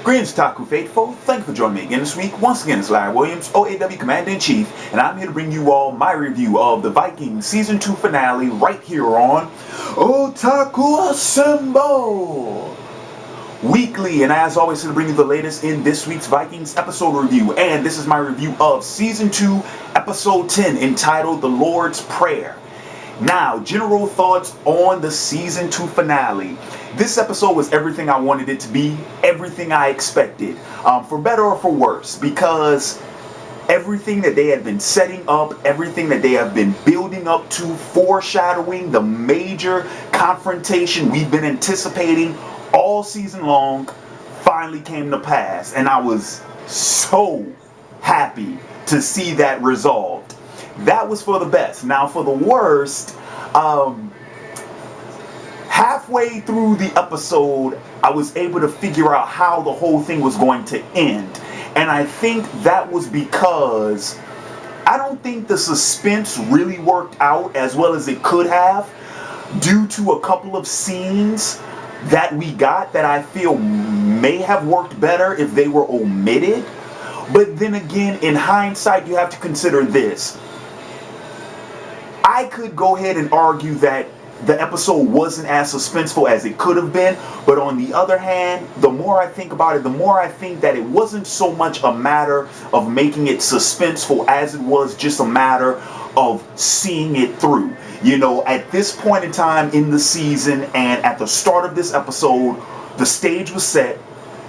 Greetings, Taku Faithful. Thank you for joining me again this week. Once again, it's Larry Williams, OAW Commander-in-Chief, and I'm here to bring you all my review of the Vikings Season 2 finale right here on Otaku Assemble Weekly. And as always, to bring you the latest in this week's Vikings episode review. And this is my review of Season 2, Episode 10, entitled The Lord's Prayer. Now, general thoughts on the Season 2 finale. This episode was everything I wanted it to be, everything I expected, for better or for worse, because everything that they had been setting up, everything that they have been building up to, foreshadowing the major confrontation we've been anticipating all season long, finally came to pass. And I was so happy to see that resolved. That was for the best. Now for the worst, halfway through the episode, I was able to figure out how the whole thing was going to end. And I think that was because I don't think the suspense really worked out as well as it could have, due to a couple of scenes that we got that I feel may have worked better if they were omitted. But then again, in hindsight, you have to consider this. I could go ahead and argue that the episode wasn't as suspenseful as it could have been, but on the other hand, the more I think about it, the more I think that it wasn't so much a matter of making it suspenseful as it was just a matter of seeing it through. You know, at this point in time in the season and at the start of this episode, the stage was set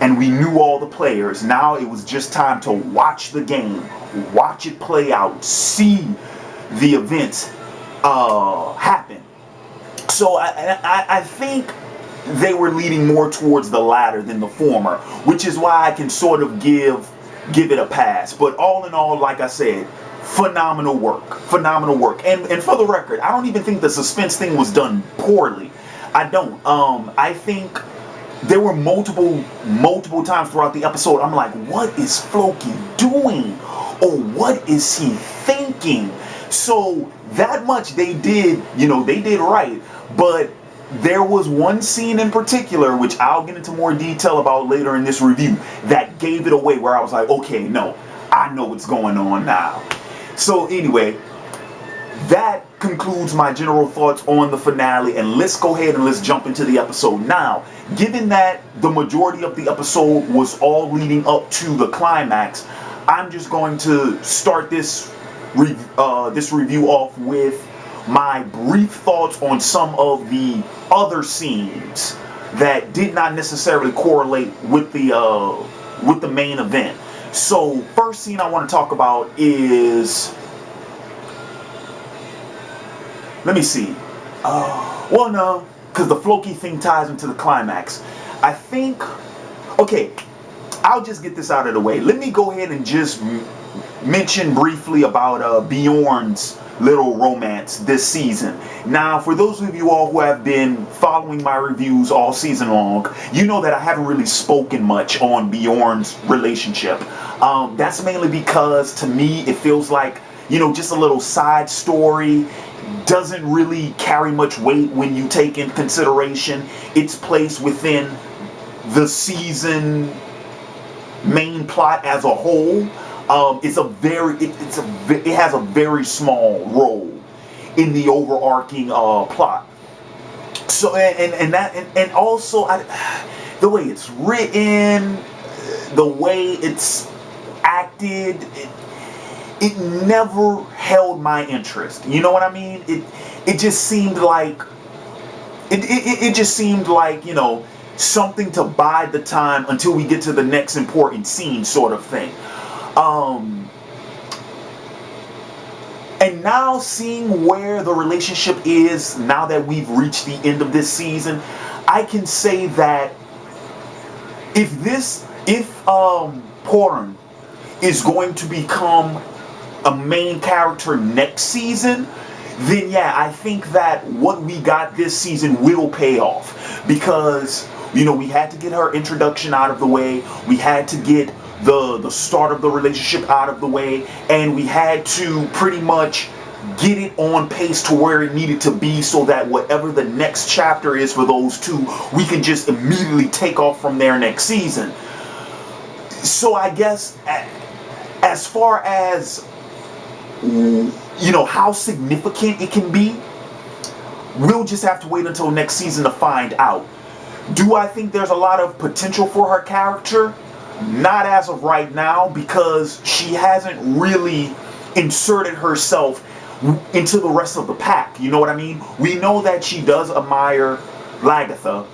and we knew all the players. Now it was just time to watch the game, watch it play out, see the events happen. So I think they were leaning more towards the latter than the former, which is why I can sort of give it a pass. But all in all, like I said, phenomenal work. And for the record, I don't even think the suspense thing was done poorly. I don't. I think there were multiple times throughout the episode I'm like, what is Floki doing? Or what is he thinking? So that much they did, they did right. But there was one scene in particular, which I'll get into more detail about later in this review, that gave it away, where I was like, okay, no, I know what's going on now. So anyway, that concludes my general thoughts on the finale, and let's go ahead and let's jump into the episode. Now, given that the majority of the episode was all leading up to the climax, I'm just going to start this review off with my brief thoughts on some of the other scenes that did not necessarily correlate with the main event. So, first scene I want to talk about is, let me see. Well, no, because the Floki thing ties into the climax. I think, okay, I'll just get this out of the way. Let me go ahead and just mention briefly about Bjorn's little romance this season. Now, for those of you all who have been following my reviews all season long, you know that I haven't really spoken much on Bjorn's relationship. That's mainly because, to me, it feels like, just a little side story. Doesn't really carry much weight when you take into consideration its place within the season main plot as a whole. It has a very small role in the overarching plot. So and also the way it's written, the way it's acted, it never held my interest. You know what I mean? It just seemed like it just seemed like, something to bide the time until we get to the next important scene, sort of thing. And now seeing where the relationship is, now that we've reached the end of this season, I can say that if Porn is going to become a main character next season, then yeah, I think that what we got this season will pay off. Because, we had to get her introduction out of the way, we had to get the start of the relationship out of the way, and we had to pretty much get it on pace to where it needed to be, so that whatever the next chapter is for those two, we can just immediately take off from there next season. So I guess as far as, how significant it can be, we'll just have to wait until next season to find out. Do I think there's a lot of potential for her character? Not as of right now, because she hasn't really inserted herself into the rest of the pack. You know what I mean? We know that she does admire Lagatha,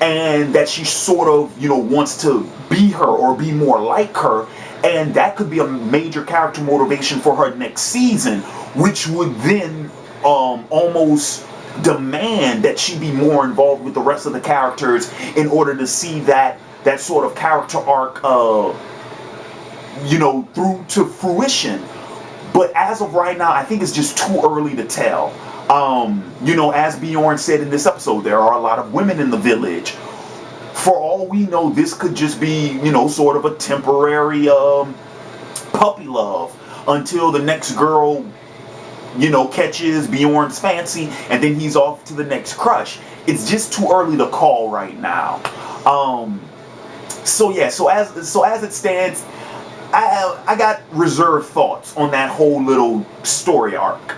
and that she sort of, wants to be her or be more like her, and that could be a major character motivation for her next season, which would then almost demand that she be more involved with the rest of the characters in order to see that sort of character arc through to fruition. But as of right now, I think it's just too early to tell. As Bjorn said in this episode, there are a lot of women in the village. For all we know, this could just be, sort of a temporary puppy love until the next girl, catches Bjorn's fancy, and then he's off to the next crush. It's just too early to call right now. So as it stands, I got reserved thoughts on that whole little story arc.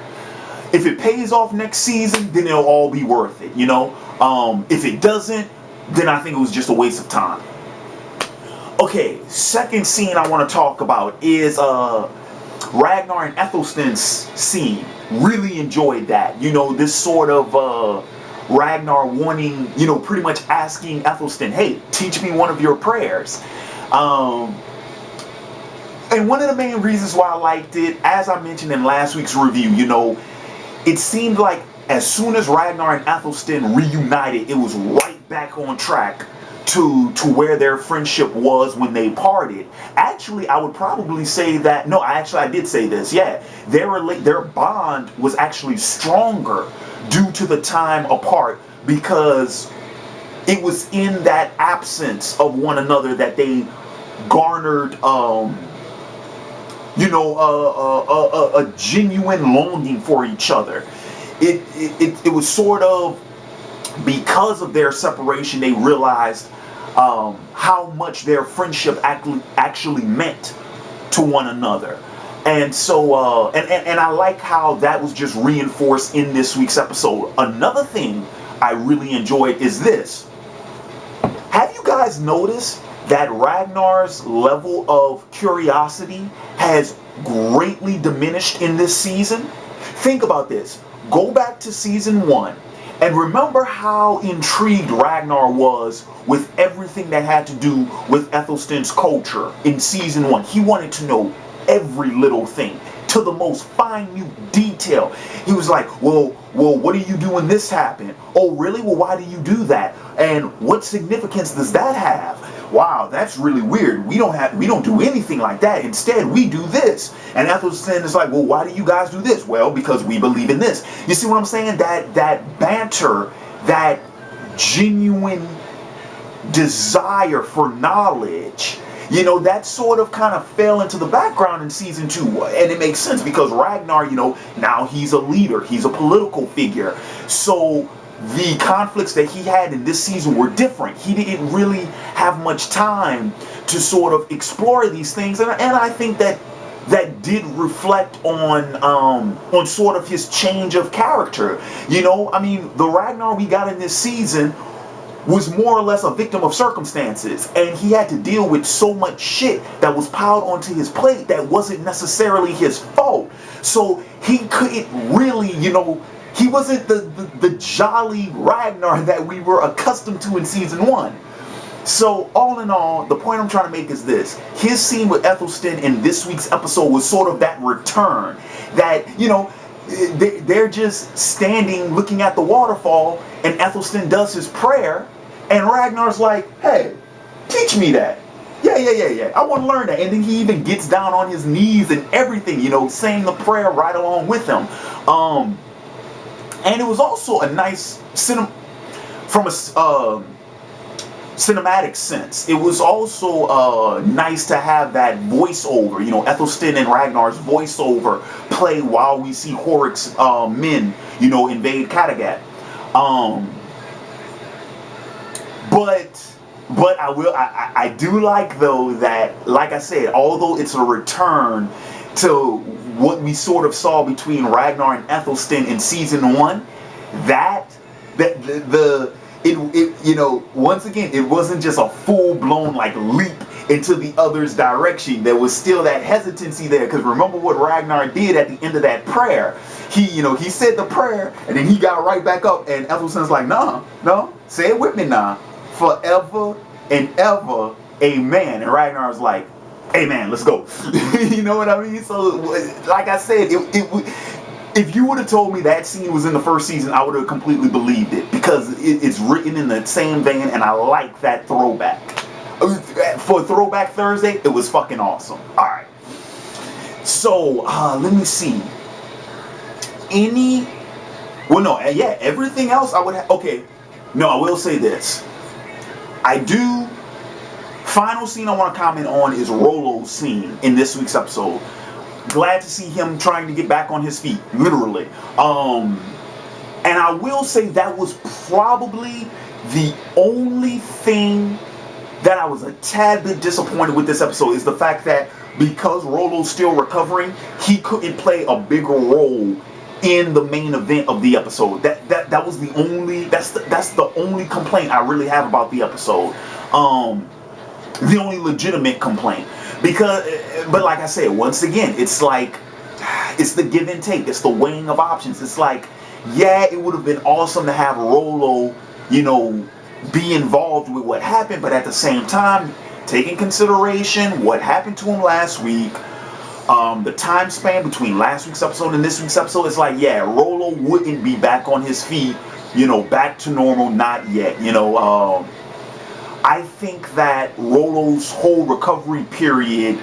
If it pays off next season, then it'll all be worth it, If it doesn't, then I think it was just a waste of time. Okay, second scene I want to talk about is Ragnar and Athelstan's scene. Really enjoyed that. This sort of Ragnar wanting, pretty much asking Athelstan, hey, teach me one of your prayers. And one of the main reasons why I liked it, as I mentioned in last week's review, it seemed like as soon as Ragnar and Athelstan reunited, it was right back on track to where their friendship was when they parted. Actually, I would probably say that, no, I did say this, yeah. Their bond was actually stronger due to the time apart, because it was in that absence of one another that they garnered a genuine longing for each other. It was sort of because of their separation, they realized how much their friendship actually meant to one another. And so, and I like how that was just reinforced in this week's episode. Another thing I really enjoyed is this. Have you guys noticed that Ragnar's level of curiosity has greatly diminished in this season? Think about this. Go back to season 1 and remember how intrigued Ragnar was with everything that had to do with Athelstan's culture in season 1. He wanted to know every little thing to the most minute detail. He was like, well, what do you do when this happened? Oh, really? Well, why do you do that? And what significance does that have? Wow, that's really weird. We don't do anything like that. Instead, we do this. And Athelstan is like, well, why do you guys do this? Well, because we believe in this. You see what I'm saying? That banter, that genuine desire for knowledge, that sort of kind of fell into the background in season 2. And it makes sense because Ragnar, now he's a leader. He's a political figure. So the conflicts that he had in this season were different. He didn't really have much time to sort of explore these things. And I think that did reflect on sort of his change of character. The Ragnar we got in this season was more or less a victim of circumstances, and he had to deal with so much shit that was piled onto his plate that wasn't necessarily his fault. So he couldn't really, he wasn't the jolly Ragnar that we were accustomed to in season 1. So all in all, the point I'm trying to make is this. His scene with Athelstan in this week's episode was sort of that return. That, they're just standing looking at the waterfall, and Athelstan does his prayer, and Ragnar's like, hey, teach me that. Yeah. I want to learn that. And then he even gets down on his knees and everything, saying the prayer right along with him. And it was also a nice from a cinematic sense. It was also nice to have that voiceover, Athelstan and Ragnar's voiceover play while we see Horik's men, invade Kattegat. But But I do like though that, like I said, although it's a return to what we sort of saw between Ragnar and Athelstan in season 1, that the it you know, once again, it wasn't just a full blown like leap into the other's direction. There was still that hesitancy there, because remember what Ragnar did at the end of that prayer. He said the prayer and then he got right back up, and Ethelstan's like, no, say it with me now. Forever and ever, amen. And Ragnar's like, amen, let's go. You know what I mean? So, like I said, if you would have told me that scene was in the first season, I would have completely believed it, because it's written in the same vein, and I like that throwback. For Throwback Thursday, it was fucking awesome. All right. So, let me see. Everything else I would have. Okay. No, I will say this. Final scene I want to comment on is Rollo's scene in this week's episode. Glad to see him trying to get back on his feet, literally. And I will say that was probably the only thing that I was a tad bit disappointed with this episode, is the fact that because Rollo's still recovering, he couldn't play a bigger role in the main event of the episode. That was the only that's the only complaint I really have about the episode. The only legitimate complaint. But like I said, once again, it's like, it's the give and take. It's the weighing of options. It's like, yeah, it would have been awesome to have Rollo, be involved with what happened, but at the same time, take in consideration what happened to him last week, the time span between last week's episode and this week's episode. It's like, yeah, Rollo wouldn't be back on his feet, back to normal, not yet. I think that Rollo's whole recovery period,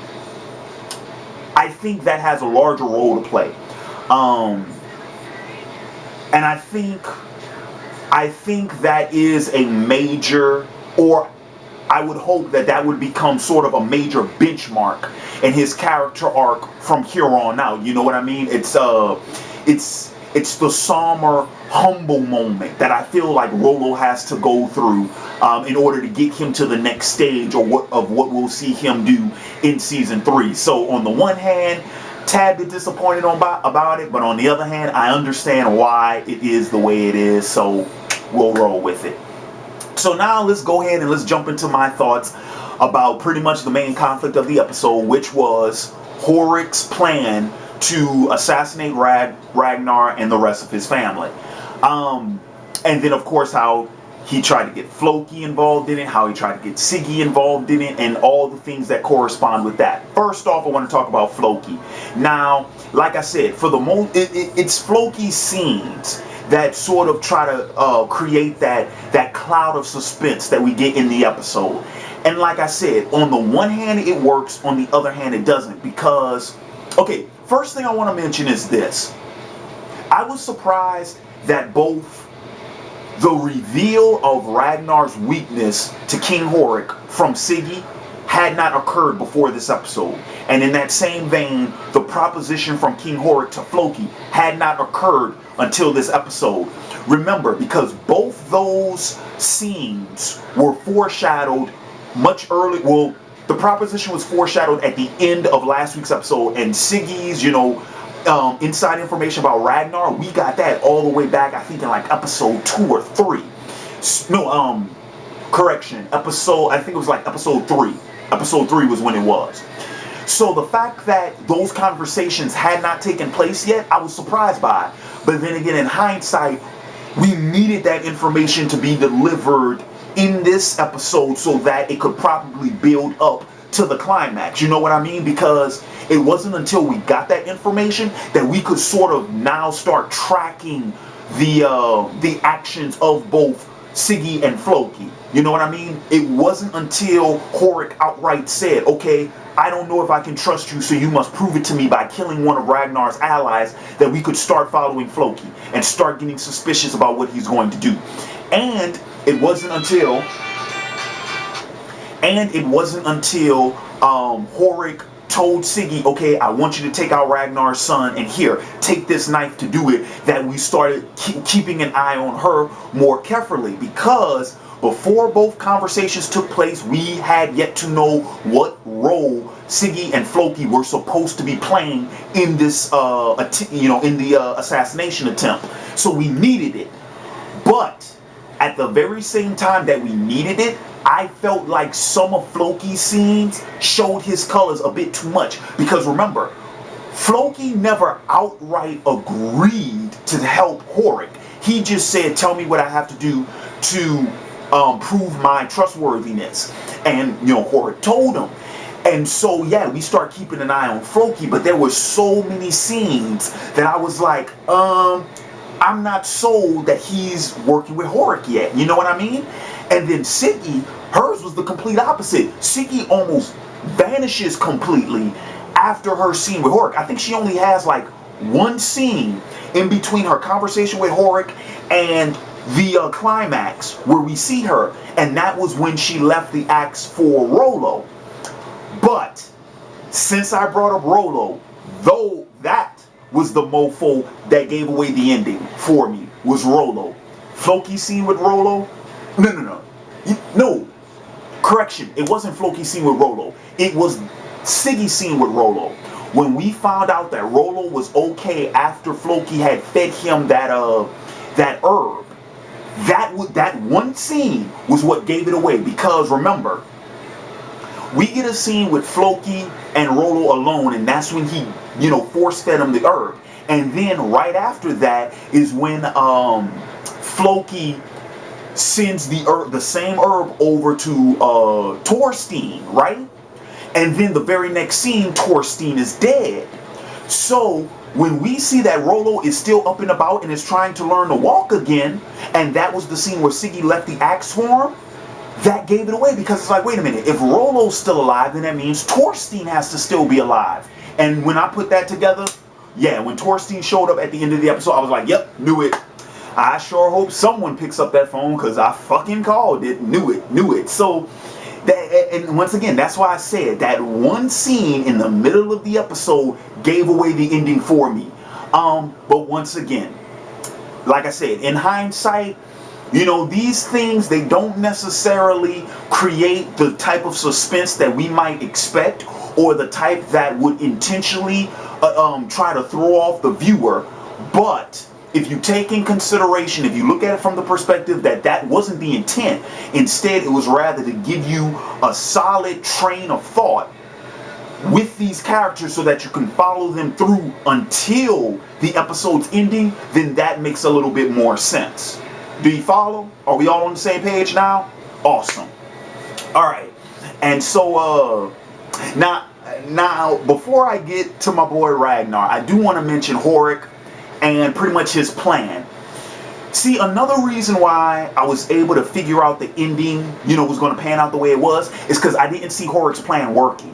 I think that has a larger role to play. And I think that is a major, or I would hope that would become sort of a major benchmark in his character arc from here on out. You know what I mean? It's the somber, humble moment that I feel like Rollo has to go through in order to get him to the next stage, or what we'll see him do in season 3. So on the one hand, tad bit disappointed about it, but on the other hand, I understand why it is the way it is, so we'll roll with it. So now let's go ahead and let's jump into my thoughts about pretty much the main conflict of the episode, which was Horik's plan to assassinate Ragnar and the rest of his family. And then, of course, how he tried to get Floki involved in it, how he tried to get Siggy involved in it, and all the things that correspond with that. First off, I want to talk about Floki. Now, like I said, for the most, it's Floki's scenes that sort of try to create that cloud of suspense that we get in the episode. And like I said, on the one hand, it works. On the other hand, it doesn't. Because, okay, first thing I want to mention is this. I was surprised that both the reveal of Ragnar's weakness to King Horik from Siggy had not occurred before this episode. And in that same vein, the proposition from King Horik to Floki had not occurred until this episode. Remember, because both those scenes were foreshadowed much early. Well, the proposition was foreshadowed at the end of last week's episode, and Siggy's, inside information about Ragnar, we got that all the way back, I think, in like episode 2 or 3. No, correction, I think it was like episode 3. Episode 3 was when it was. So the fact that those conversations had not taken place yet, I was surprised by. But then again, in hindsight, we needed that information to be delivered in this episode so that it could probably build up to the climax. You know what I mean? Because it wasn't until we got that information that we could sort of now start tracking the actions of both Siggy and Floki. You know what I mean? It wasn't until Horik outright said, okay, I don't know if I can trust you, so you must prove it to me by killing one of Ragnar's allies, that we could start following Floki and start getting suspicious about what he's going to do. And it wasn't until Horik told Siggy, okay, I want you to take out Ragnar's son, and here, take this knife to do it, that we started keeping an eye on her more carefully. Because before both conversations took place, we had yet to know what role Siggy and Floki were supposed to be playing in this, in the assassination attempt. So we needed it. But at the very same time that we needed it, I felt like some of Floki's scenes showed his colors a bit too much. Because remember, Floki never outright agreed to help Horik. He just said, tell me what I have to do to prove my trustworthiness. And, Horik told him. And so, yeah, we start keeping an eye on Floki, but there were so many scenes that I was like, I'm not sold that he's working with Horik yet. You know what I mean? And then Siggy, hers was the complete opposite. Siggy almost vanishes completely after her scene with Horik. I think she only has like one scene in between her conversation with Horik and the climax where we see her. And that was when she left the axe for Rollo. But since I brought up Rollo, though that was the mofo that gave away the ending for me, was Rollo. Floki's scene with Rollo? No. Correction, it wasn't Floki's scene with Rollo. It was Siggy's scene with Rollo. When we found out that Rollo was okay after Floki had fed him that herb, that one scene was what gave it away. Because remember, we get a scene with Floki and Rollo alone, and that's when he, force fed him the herb. And then right after that is when Floki sends the same herb over to Thorstein, right? And then the very next scene, Thorstein is dead. So when we see that Rollo is still up and about and is trying to learn to walk again, and that was the scene where Siggy left the axe for him, that gave it away. Because it's like, wait a minute, if Rollo's still alive, then that means Thorstein has to still be alive. And when I put that together, yeah, when Thorstein showed up at the end of the episode, I was like, yep, knew it. I sure hope someone picks up that phone, because I fucking called it. Knew it. So, and once again, that's why I said that one scene in the middle of the episode gave away the ending for me. But once again, like I said, in hindsight, these things, they don't necessarily create the type of suspense that we might expect, or the type that would intentionally try to throw off the viewer. But if you take in consideration, if you look at it from the perspective that wasn't the intent, instead it was rather to give you a solid train of thought with these characters so that you can follow them through until the episode's ending, then that makes a little bit more sense. Do you follow? Are we all on the same page now? Awesome. All right. And so now before I get to my boy Ragnar, I do want to mention Horik and pretty much his plan. See, another reason why I was able to figure out the ending, was going to pan out the way it was, is because I didn't see Horik's plan working.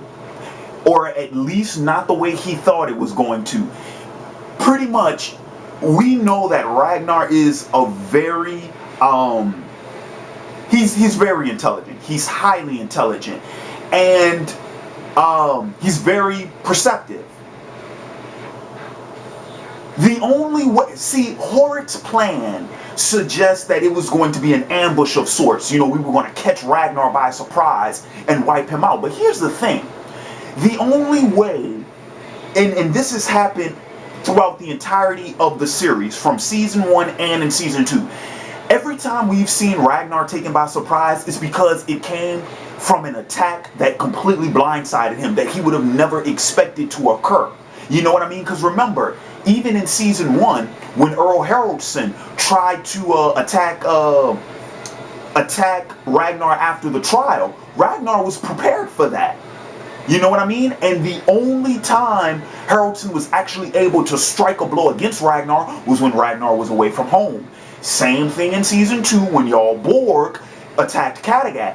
Or at least not the way he thought it was going to. Pretty much, we know that Ragnar is a very, he's very intelligent. He's highly intelligent. And he's very perceptive. The only way, see, Horik's plan suggests that it was going to be an ambush of sorts. We were going to catch Ragnar by surprise and wipe him out. But here's the thing. The only way, and this has happened throughout the entirety of the series, from season 1 and in season 2. Every time we've seen Ragnar taken by surprise, it's because it came from an attack that completely blindsided him, that he would have never expected to occur. You know what I mean? Because remember, even in season 1, when Earl Haraldson tried to attack Ragnar after the trial, Ragnar was prepared for that. You know what I mean? And the only time Haraldson was actually able to strike a blow against Ragnar was when Ragnar was away from home. Same thing in season 2 when Jarl Borg attacked Kattegat.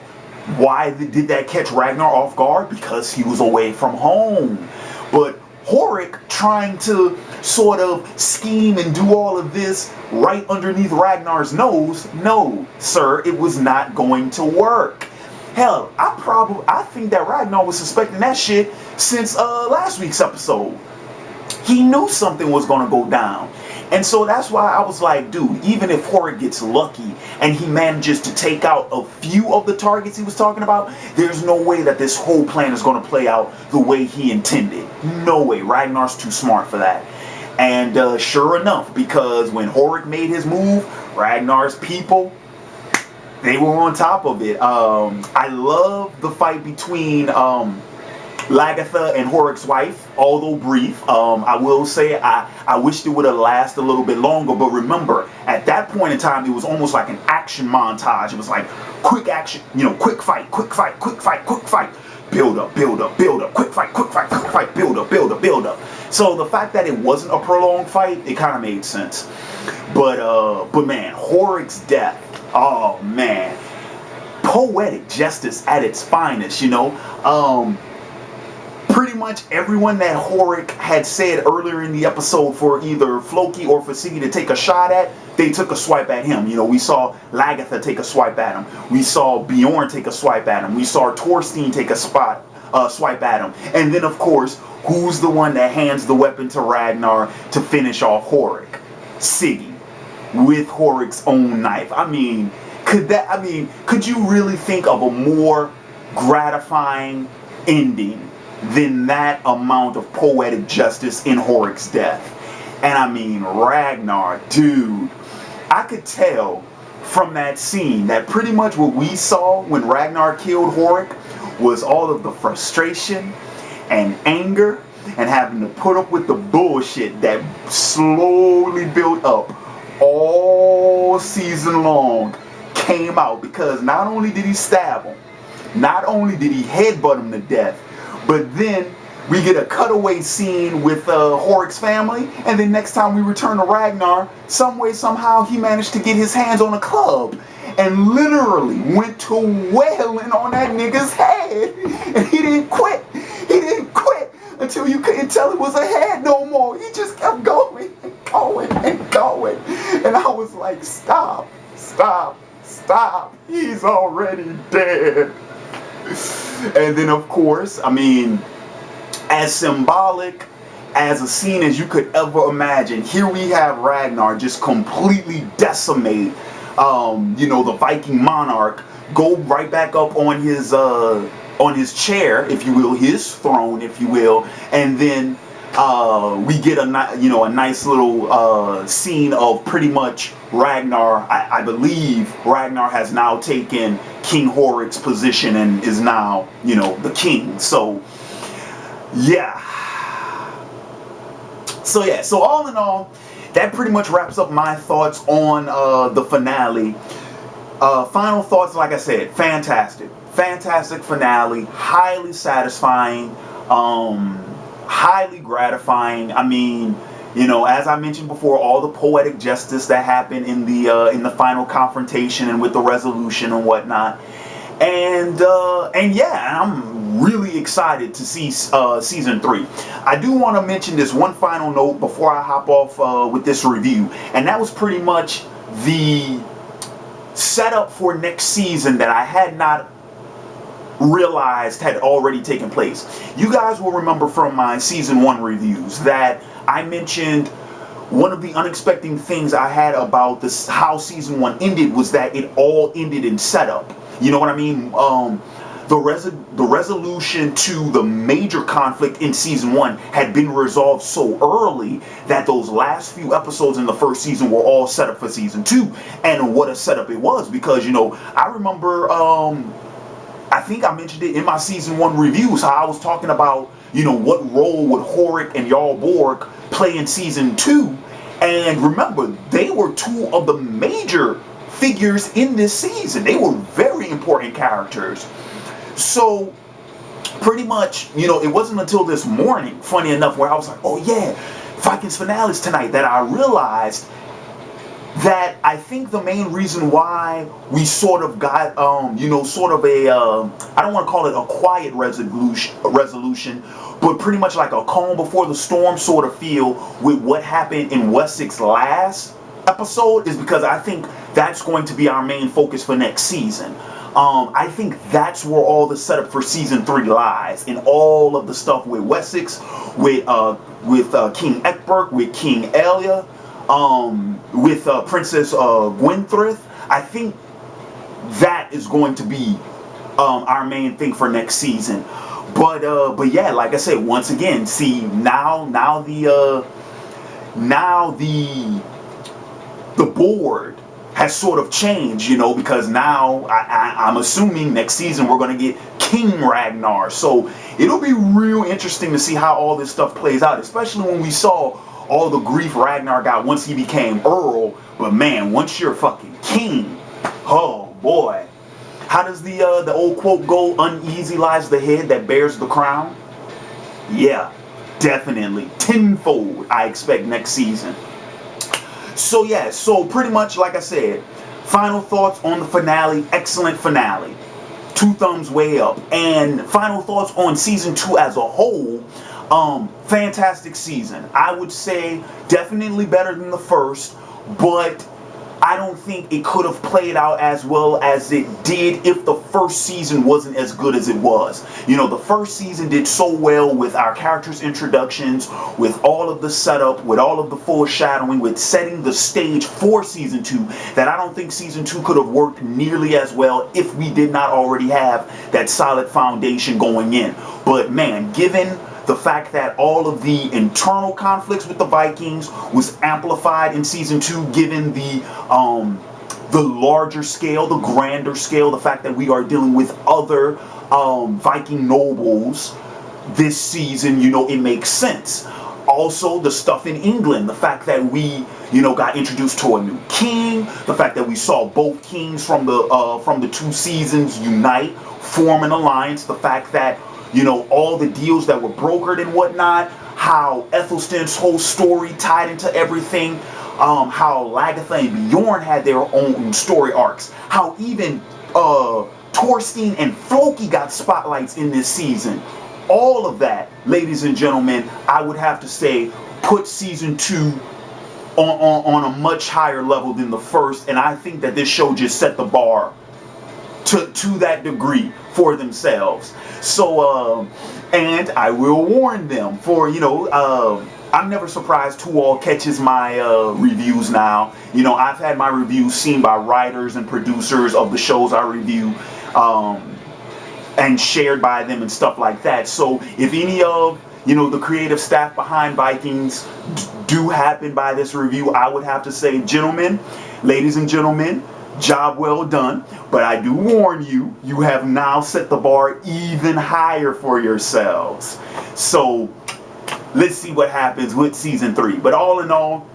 Why did that catch Ragnar off guard? Because he was away from home. But Horik trying to sort of scheme and do all of this right underneath Ragnar's nose, no, sir, it was not going to work. Hell, I think that Ragnar was suspecting that shit since last week's episode. He knew something was going to go down. And so that's why I was like, dude, even if Horik gets lucky and he manages to take out a few of the targets he was talking about, there's no way that this whole plan is going to play out the way he intended. No way. Ragnar's too smart for that. And sure enough, because when Horik made his move, Ragnar's people, they were on top of it. I love the fight between Lagertha and Horik's wife, although brief. I will say I wished it would have lasted a little bit longer, but remember, at that point in time, it was almost like an action montage. It was like quick action, quick fight, quick fight, quick fight, quick fight. Build up, build up, build up, quick fight, quick fight, quick fight, build up, build up, build up. So the fact that it wasn't a prolonged fight, it kind of made sense. But man, Horik's death, oh man, poetic justice at its finest, Pretty much everyone that Horik had said earlier in the episode for either Floki or for Siggy to take a shot at, they took a swipe at him. We saw Lagertha take a swipe at him. We saw Bjorn take a swipe at him. We saw Torstein take a swipe at him. And then, of course, who's the one that hands the weapon to Ragnar to finish off Horik? Siggy, with Horik's own knife. Could you really think of a more gratifying ending than that amount of poetic justice in Horik's death? And Ragnar, dude, I could tell from that scene that pretty much what we saw when Ragnar killed Horik was all of the frustration and anger and having to put up with the bullshit that slowly built up all season long came out, because not only did he stab him, not only did he headbutt him to death, but then we get a cutaway scene with Horik's family, and then next time we return to Ragnar, some way, somehow, he managed to get his hands on a club and literally went to wailing on that nigga's head. And he didn't quit. He didn't quit until you couldn't tell it was a head no more. He just kept going and going and going. And I was like, stop, stop, stop. He's already dead. And then, of course, as symbolic as a scene as you could ever imagine, here we have Ragnar just completely decimate, the Viking monarch, go right back up on his chair, if you will, his throne, if you will, and then we get a nice little scene of pretty much Ragnar. I believe Ragnar has now taken King Horik's position and is now, the king. So yeah. So all in all, that pretty much wraps up my thoughts on the finale. Final thoughts, like I said, fantastic finale, highly satisfying, highly gratifying. As I mentioned before, all the poetic justice that happened in the final confrontation and with the resolution and whatnot. And yeah, I'm really excited to see season 3. I do want to mention this one final note before I hop off with this review, and that was pretty much the setup for next season that I had not realized had already taken place. You guys will remember from my season 1 reviews that I mentioned one of the unexpected things I had about this, how season 1 ended, was that it all ended in setup. You know what I mean? The resolution to the major conflict in season 1 had been resolved so early that those last few episodes in the first season were all set up for season 2. And what a setup it was, because, I remember, I think I mentioned it in my season 1 reviews, how I was talking about, what role would Horik and Jarl Borg play in season 2. And remember, they were 2 of the major figures in this season. They were very important characters. So pretty much, it wasn't until this morning, funny enough, where I was like, oh yeah, Vikings finale's tonight, that I realized that I think the main reason why we sort of got, sort of a, I don't want to call it a quiet resolution, but pretty much like a calm before the storm sort of feel with what happened in Wessex last episode, is because I think that's going to be our main focus for next season. I think that's where all the setup for season 3 lies, in all of the stuff with Wessex, with King Ekberg, with King Elia, with Princess Gwynthryth. I think that is going to be our main thing for next season. But yeah, like I said, once again, see now the board has sort of changed, because now I'm assuming next season we're going to get King Ragnar. So it'll be real interesting to see how all this stuff plays out, especially when we saw all the grief Ragnar got once he became Earl. But man, once you're fucking king, oh boy. How does the old quote go? Uneasy lies the head that bears the crown. Yeah, definitely. Tenfold, I expect next season. So yeah, so pretty much like I said, final thoughts on the finale. Excellent finale. 2 thumbs way up. And final thoughts on season 2 as a whole. Fantastic season. I would say definitely better than the first, but I don't think it could have played out as well as it did if the first season wasn't as good as it was. The first season did so well with our characters' introductions, with all of the setup, with all of the foreshadowing, with setting the stage for season 2, that I don't think season 2 could have worked nearly as well if we did not already have that solid foundation going in. But man, given the fact that all of the internal conflicts with the Vikings was amplified in season 2, given the larger scale, the grander scale, the fact that we are dealing with other Viking nobles this season, it makes sense. Also, the stuff in England, the fact that we, got introduced to a new king, the fact that we saw both kings from the 2 seasons unite, form an alliance, the fact that all the deals that were brokered and whatnot, how Athelstan's whole story tied into everything, how Lagertha and Bjorn had their own story arcs, how even Thorstein and Floki got spotlights in this season. All of that, ladies and gentlemen, I would have to say put season 2 on a much higher level than the first, and I think that this show just set the bar to that degree for themselves. So and I will warn them for I'm never surprised who all catches my reviews now. I've had my reviews seen by writers and producers of the shows I review, and shared by them and stuff like that. So if any of the creative staff behind Vikings do happen by this review, I would have to say, gentlemen, ladies and gentlemen, job well done. But I do warn you, you have now set the bar even higher for yourselves. So let's see what happens with season 3. But all in all,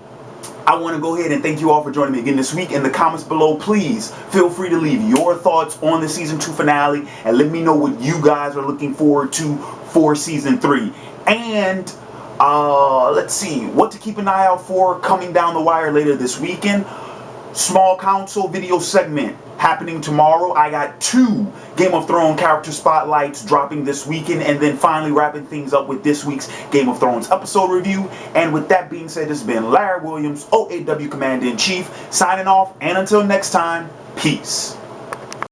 I want to go ahead and thank you all for joining me again this week. In the comments below, please feel free to leave your thoughts on the season 2 finale and let me know what you guys are looking forward to for season 3. And let's see what to keep an eye out for coming down the wire later this weekend. Small council video segment happening tomorrow. I got 2 Game of Thrones character spotlights dropping this weekend, and then finally wrapping things up with this week's Game of Thrones episode review. And with that being said, this has been Larry Williams, OAW Commander-in-Chief, signing off, and until next time, peace.